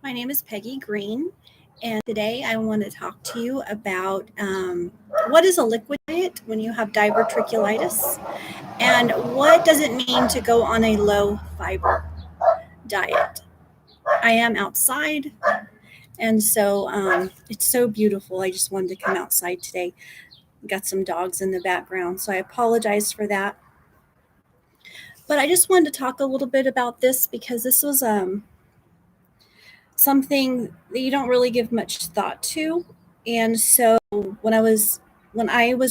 My name is Peggy Green, and today I want to talk to you about what is a liquid diet when you have diverticulitis, and what does it mean to go on a low fiber diet. I am outside, and so it's so beautiful. I just wanted to come outside today. Got some dogs in the background, so I apologize for that. But I just wanted to talk a little bit about this because this was something that you don't really give much thought to. And so when I was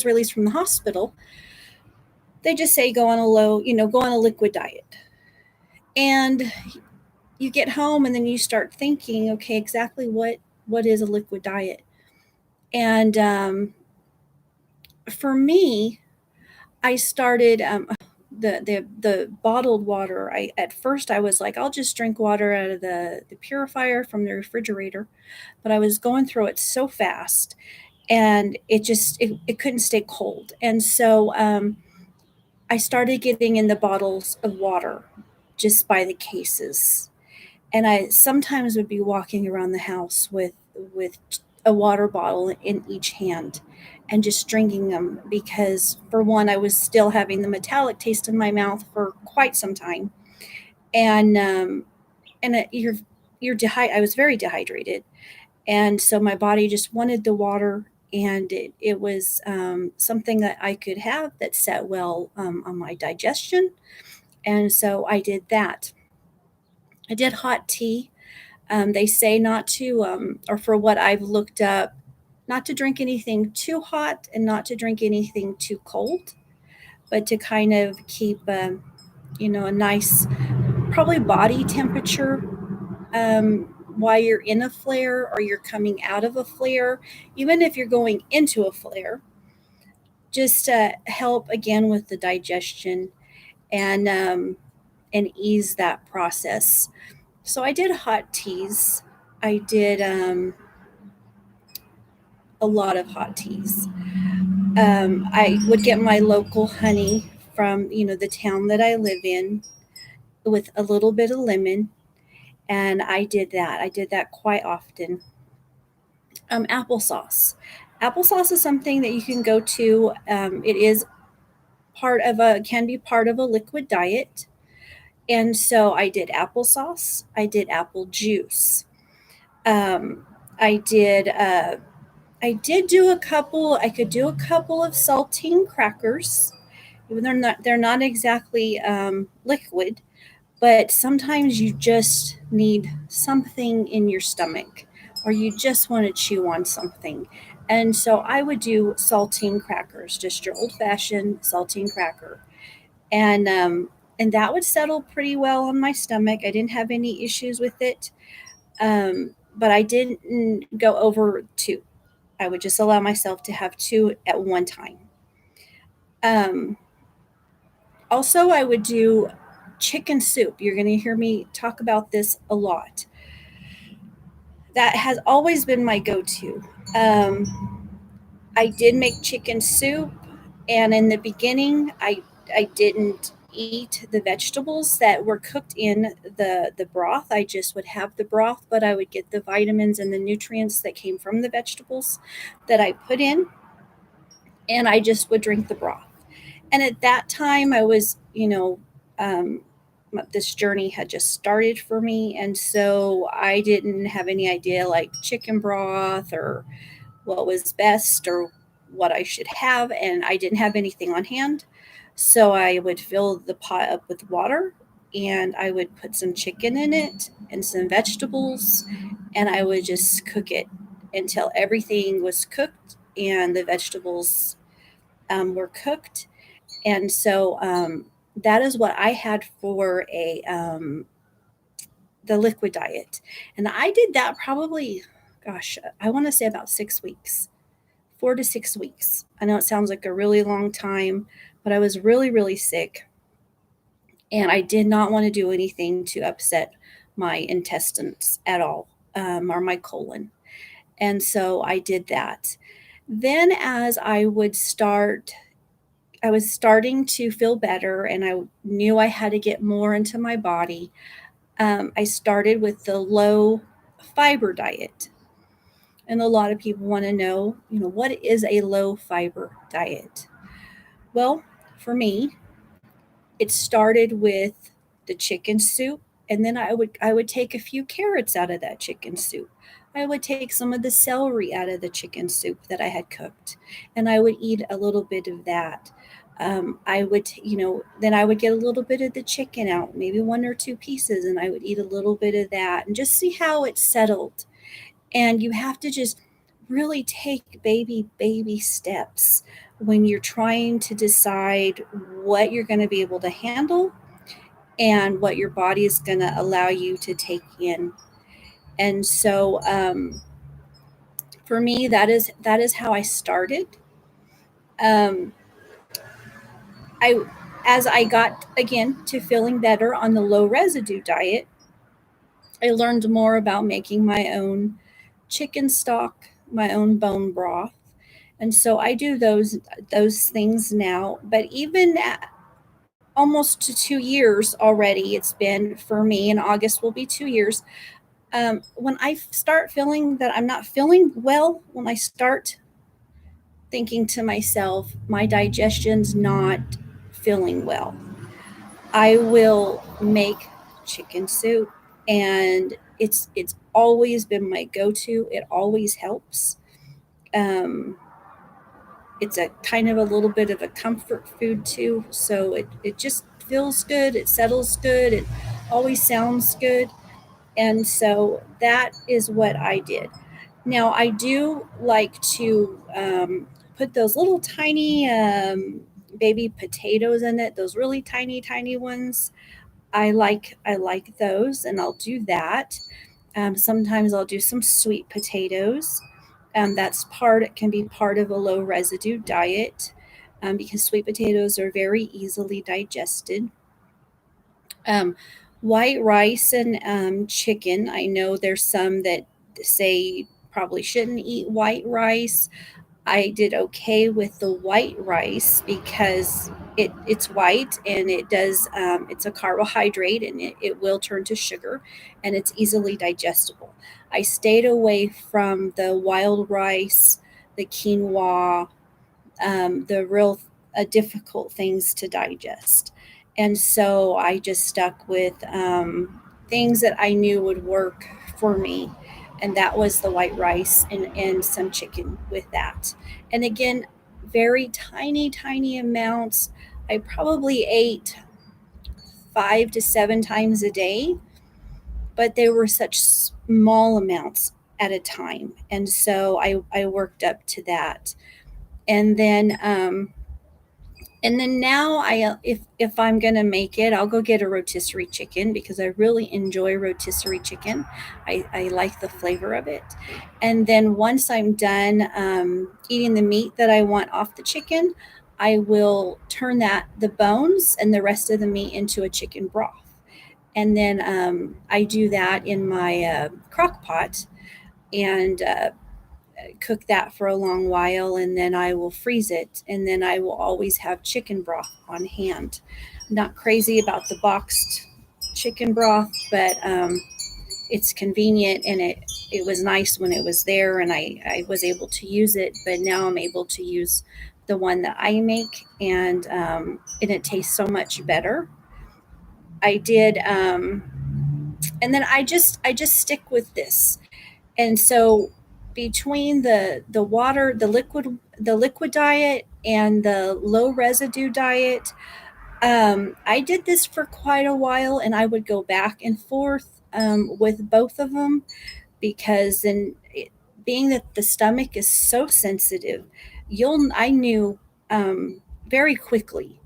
released from the hospital, they just say go on a go on a liquid diet. And you get home and then you start thinking, okay, exactly what is a liquid diet? And for me, I started the bottled water. I at first I was like, I'll just drink water out of the purifier from the refrigerator, but I was going through it so fast, and it couldn't stay cold, and so I started getting in the bottles of water just by the cases, and I sometimes would be walking around the house with a water bottle in each hand and just drinking them because for one I was still having the metallic taste in my mouth for quite some time, and I was very dehydrated, and so my body just wanted the water, and it was something that I could have that set well on my digestion, and so I did that. I did hot tea. They say not to, or for what I've looked up, not to drink anything too hot and not to drink anything too cold, but to kind of keep, a nice, probably body temperature while you're in a flare or you're coming out of a flare, even if you're going into a flare, just to help again with the digestion and um, and ease that process. So I did hot teas. I did a lot of hot teas. I would get my local honey from the town that I live in with a little bit of lemon, and I did that. I did that quite often. Applesauce. Applesauce is something that you can go to. It is can be part of a liquid diet, and so I did applesauce. I did apple juice. Um, I did. I did do a couple. I could do a couple of saltine crackers. Even they're not exactly liquid, but sometimes you just need something in your stomach or you just want to chew on something. And so I would do saltine crackers, just your old fashioned saltine cracker. And that would settle pretty well on my stomach. I didn't have any issues with it. But I didn't go over two. I would just allow myself to have two at one time. Um, Also, I would do chicken soup. You're going to hear me talk about this a lot. That has always been my go to. I did make chicken soup, and in the beginning, I didn't eat the vegetables that were cooked in the broth. I just would have the broth, but I would get the vitamins and the nutrients that came from the vegetables that I put in, and I just would drink the broth. And at that time, I was, um, this journey had just started for me, and so I didn't have any idea like chicken broth or what was best or what I should have, and I didn't have anything on hand. So I would fill the pot up with water, and I would put some chicken in it and some vegetables, and I would just cook it until everything was cooked and the vegetables were cooked. And so that is what I had for a the liquid diet, and I did that probably, gosh, I want to say about 6 weeks, 4 to 6 weeks. I know it sounds like a really long time, but I was really, really sick, and I did not want to do anything to upset my intestines at all, or my colon. And so I did that. Then, as I was starting to feel better, and I knew I had to get more into my body. I started with the low fiber diet. And a lot of people want to know, what is a low fiber diet? Well, for me, it started with the chicken soup, and then I would take a few carrots out of that chicken soup. I would take some of the celery out of the chicken soup that I had cooked, and I would eat a little bit of that. I would, then I would get a little bit of the chicken out, maybe one or two pieces, and I would eat a little bit of that and just see how it settled. And you have to just really take baby steps when you're trying to decide what you're going to be able to handle and what your body is going to allow you to take in. And so for me, that is how I started. um, I As I got again to feeling better on the low residue diet, I learned more about making my own chicken stock, my own bone broth. And so I do those things now. But even at almost to 2 years already, it's been for me. In August will be 2 years. When I start feeling that I'm not feeling well, when I start thinking to myself, my digestion's not feeling well, I will make chicken soup, and it's always been my go-to. It always helps. Um, it's a kind of a little bit of a comfort food too, so it just feels good. It settles good. It always sounds good, and so that is what I did. Now I do like to put those little tiny baby potatoes in it. Those really tiny ones. I like those, and I'll do that. Sometimes I'll do some sweet potatoes. It can be part of a low residue diet, because sweet potatoes are very easily digested. Um, White rice and chicken. I know there's some that say probably shouldn't eat white rice. I did okay with the white rice because it's white, and it's a carbohydrate, and it will turn to sugar, and it's easily digestible. I stayed away from the wild rice, the quinoa, the real difficult things to digest. And so I just stuck with things that I knew would work for me. And that was the white rice and some chicken with that. And again, very tiny amounts. I probably ate 5 to 7 times a day, but they were such small amounts at a time. And so I worked up to that. And then now if I'm gonna make it, I'll go get a rotisserie chicken because I really enjoy rotisserie chicken. I like the flavor of it. And then once I'm done eating the meat that I want off the chicken, I will turn the bones and the rest of the meat into a chicken broth. And then I do that in my crock pot, and cook that for a long while, and then I will freeze it, and then I will always have chicken broth on hand. I'm not crazy about the boxed chicken broth, but it's convenient, and it was nice when it was there, and I was able to use it. But now I'm able to use the one that I make, and it tastes so much better. I did, and then I just stick with this. And so between the water, the liquid diet and the low residue diet, I did this for quite a while, and I would go back and forth with both of them, because being that the stomach is so sensitive, I knew very quickly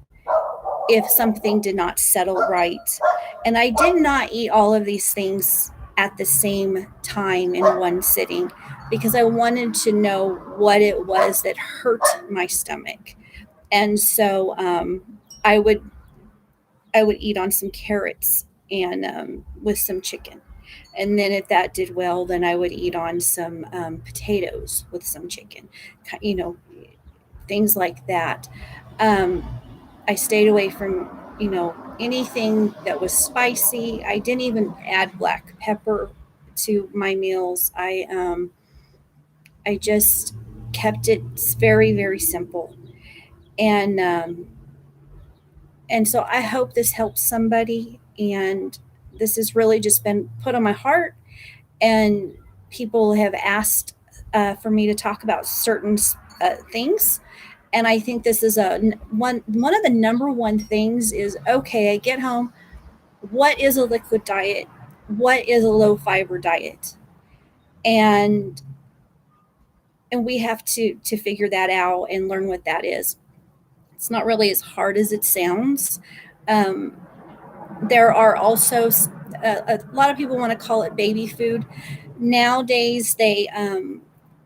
if something did not settle right. And I did not eat all of these things at the same time in one sitting, because I wanted to know what it was that hurt my stomach. And so I would I would eat on some carrots and with some chicken. And then if that did well, then I would eat on some potatoes with some chicken, you know, things like that. Um, I stayed away from, anything that was spicy. I didn't even add black pepper to my meals. I just kept it very, very simple. And and so I hope this helps somebody. And this has really just been put on my heart. And people have asked for me to talk about certain things. And I think this is one of the number one things is, okay, I get home. What is a liquid diet? What is a low fiber diet? And we have to figure that out and learn what that is. It's not really as hard as it sounds. Um, there are also a lot of people want to call it baby food. Nowadays, they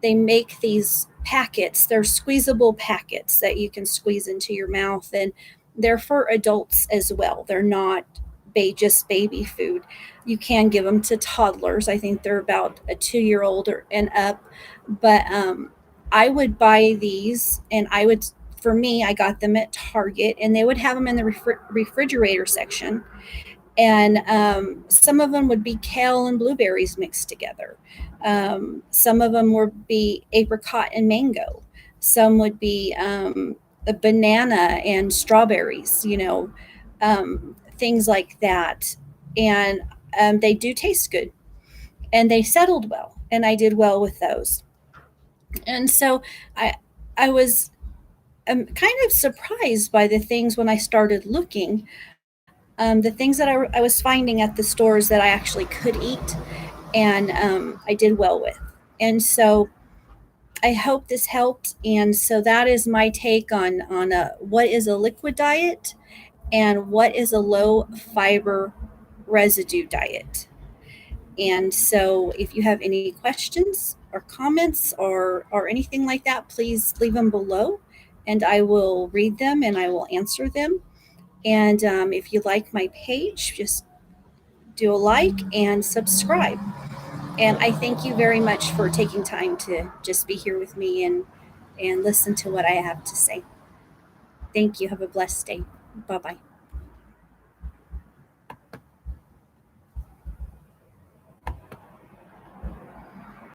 make these packets. They're squeezable packets that you can squeeze into your mouth, and they're for adults as well. They're not just baby food. You can give them to toddlers. I think they're about a 2 year old or and up. But I would buy these, and I would, for me, I got them at Target, and they would have them in the refrigerator section. And some of them would be kale and blueberries mixed together. Some of them would be apricot and mango. Some would be a banana and strawberries, things like that. And they do taste good, and they settled well, and I did well with those. And so I I was kind of surprised by the things when I started looking, the things that I was finding at the stores that I actually could eat, and I did well with. And so I hope this helped. And so that is my take on what is a liquid diet and what is a low fiber residue diet. And so if you have any questions or comments or anything like that, please leave them below, and I will read them and I will answer them. And if you like my page, just do a like and subscribe. And I thank you very much for taking time to just be here with me and listen to what I have to say. Thank you. Have a blessed day. Bye bye.